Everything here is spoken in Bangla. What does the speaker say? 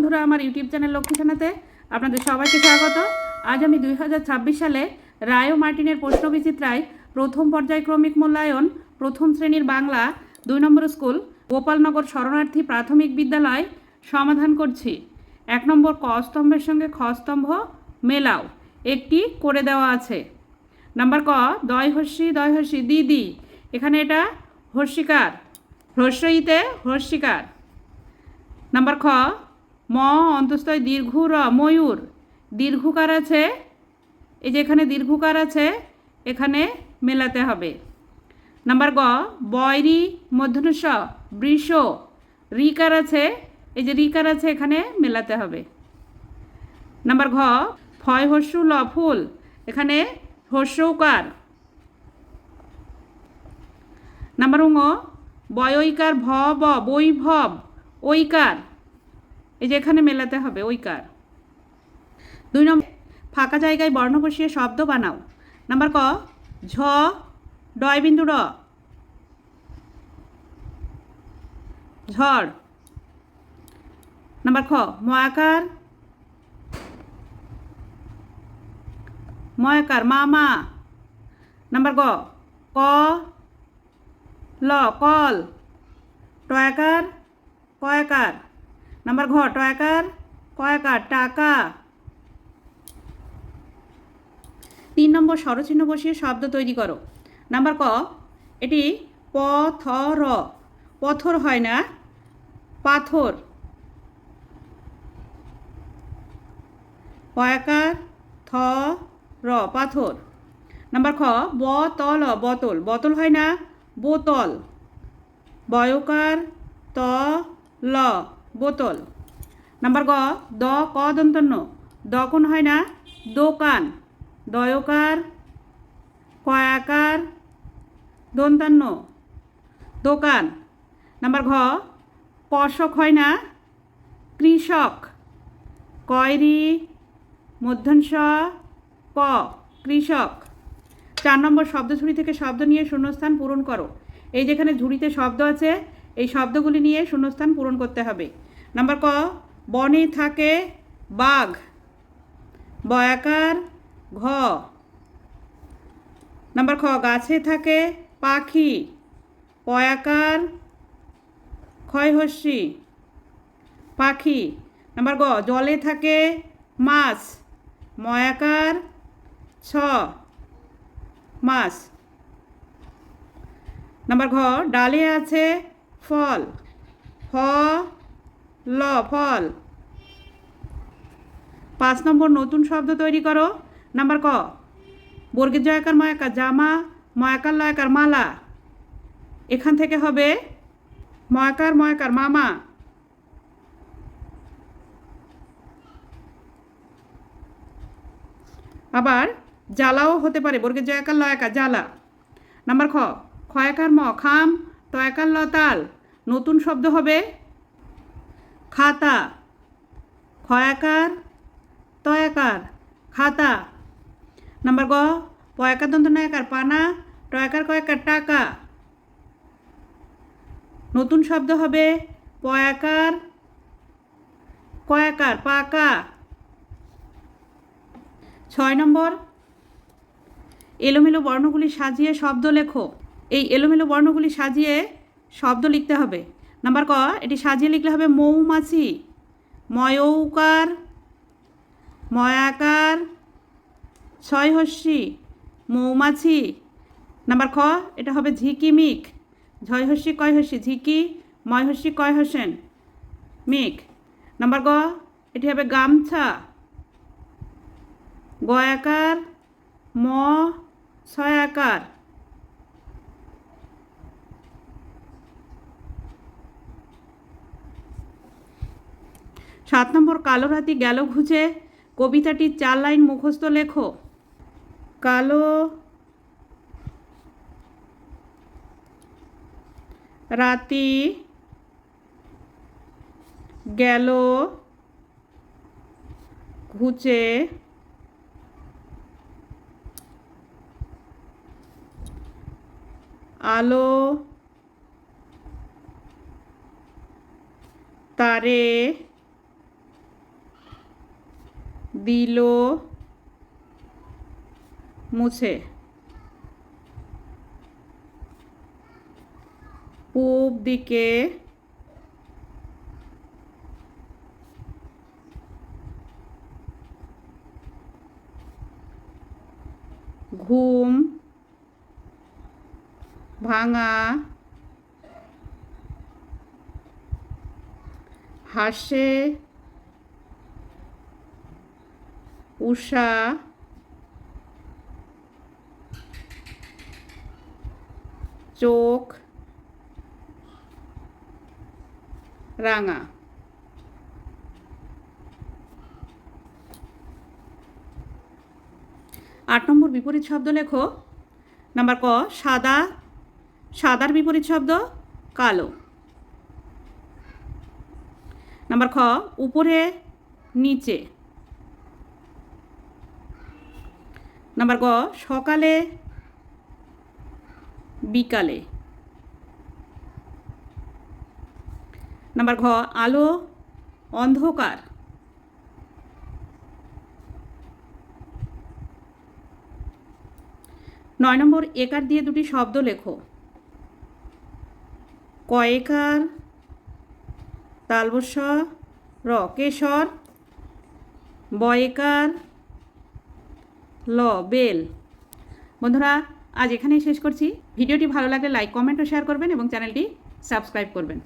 বন্ধুরা, আমার ইউটিউব চ্যানেল লক্ষ্মীখানাতে আপনাদের সবাইকে স্বাগত। আজ আমি 2026 সালে রায় ও মার্টিনের প্রশ্নবিচিত্রায় প্রথম পর্যায়ক্রমিক মূল্যায়ন প্রথম শ্রেণীর বাংলা 2 নম্বর স্কুল গোপালনগর শরণার্থী প্রাথমিক বিদ্যালয় সমাধান করছি। 1 নম্বর ক স্তম্ভের সঙ্গে খ স্তম্ভ মেলাও, একটি করে দেওয়া আছে। নাম্বার ক দয় হর্ষি দিদি, এখানে এটা হর্ষিকার, হ্রস্বইতে হর্ষিকার। নাম্বার খ ম অন্তস্থয় দীর্ঘ র ময়ূর, দীর্ঘকার আছে, এই যে এখানে দীর্ঘকার আছে, এখানে মেলাতে হবে। নাম্বার গ বয়রি মধ্যনস্য বৃষ, রিকার আছে, এই যে রিকার আছে, এখানে মেলাতে হবে। নাম্বার ঘ ফয় হর্ষু ল ফুল, এখানে হর্ষৌকার। নাম্বার ঙ বয়ৈকার ভ ব বৈভব, ঐকার, এই যে এখানে মেলাতে হবে ঐকার। 2 নম্বর ফাঁকা জায়গায় বর্ণ বসিয়ে শব্দ বানাও। নাম্বার ক ঝ ডয় বিন্দু র, ঝড়। নাম্বার খ ময়াকার, ময়াকার মামা। নাম্বার গ ক ল কল, টয়াকার কয়াকার। নাম্বার ঘ টয়াকার কয়াকার টাকা। 3 নম্বর স্বরচিহ্ন বসিয়ে শব্দ তৈরি করো। নাম্বার ক এটি প থ র, পথর হয় না, পাথর। পয়াকার থ র পাথর। নাম্বার খ ব ত ল বোতল, বোতল হয় না, বোতল। বয়কার ত ল বোতল। নাম্বার গ দ ক দন্তন্য, দকন হয় না, দোকান। দয়কার কয়াকার দন্তান্ন, দোকান। নাম্বার ঘ কষক হয় না, কৃষক। কয়রি মধ্যাংশ ক কৃষক। 4 নম্বর শব্দ ঝুড়ি থেকে শব্দ নিয়ে শূন্যস্থান পূরণ করো। এই যেখানে ঝুড়িতে শব্দ আছে, এই শব্দগুলি নিয়ে শূন্যস্থান পূরণ করতে হবে। নাম্বার ক বনে থাকে বাঘ, বয়াকার ঘ। নাম্বার খ গাছে থাকে পাখি, পয়াকার ক্ষয়হর্ষি পাখি। নাম্বার গ জলে থাকে মাছ, ময়াকার ছ মাছ। নাম্বার ঘ ডালে আছে ফল, ফ ল ফল। 5 নম্বর নতুন শব্দ তৈরি করো। নাম্বার ক বর্গের জয়াকার ময়াকার জামা, ময়াকার লয়াকার মালা, এখান থেকে হবে ময়াকার ময়াকার মামা। আবার জ্বালাও হতে পারে, বর্গের জয়াকার লয়াকার জ্বালা। নাম্বার খ ক্ষয়াকার ম খাম, তয়াকার ল তাল, নতুন শব্দ হবে খাতা। ক্ষয়াকার তয়াকার খাতা। নাম্বার গ পয়াকার দন্ত নয়াকার পানা, টয়াকার কয়াকার টাকা, নতুন শব্দ হবে পয়াকার কয়াকার পাকা। 6 নম্বর এলোমেলো বর্ণগুলি সাজিয়ে শব্দ লেখো। এই এলোমেলো বর্ণগুলি সাজিয়ে শব্দ লিখতে হবে। নাম্বার ক এটি সাজিয়ে লিখলে হবে মৌমাছি, ময়ৌকার ময়াকার ছয়হর্ষি মৌমাছি। নাম্বার খ এটা হবে ঝিকিমিক, ঝয়হর্ষি কয়হর্ষি ঝিকি, ময়হর্ষি কয়হর্ষেন মিক। নাম্বার গ এটি হবে গামছা, গয়াকার ম ছয়াকার। 7 নম্বর কালো রাতি গেল ঘুচে, কবিতাটির 4 লাইন মুখস্থ লেখো। কালো রাতি গেল ঘুচে, আলো তারে দিল মুছে। পূব দিকে ঘুম ভাঙা হাসে উষা চোখ রাঙা। 8 নম্বর বিপরীত শব্দ লেখো। নাম্বার ক সাদা, সাদার বিপরীত শব্দ কালো। নাম্বার খ উপরে নিচে। নাম্বার গ সকালে বিকালে। নাম্বার ঘ আলো অন্ধকার। নয় নম্বর একার দিয়ে দুটি শব্দ লেখো। কয়েকার তালবস্য র কেশর, বয়েকার ল বেল। বন্ধুরা আজ এখানেই শেষ করছি। ভিডিওটি ভালো লাগলে লাইক কমেন্ট ও শেয়ার করবেন এবং চ্যানেলটি সাবস্ক্রাইব করবেন।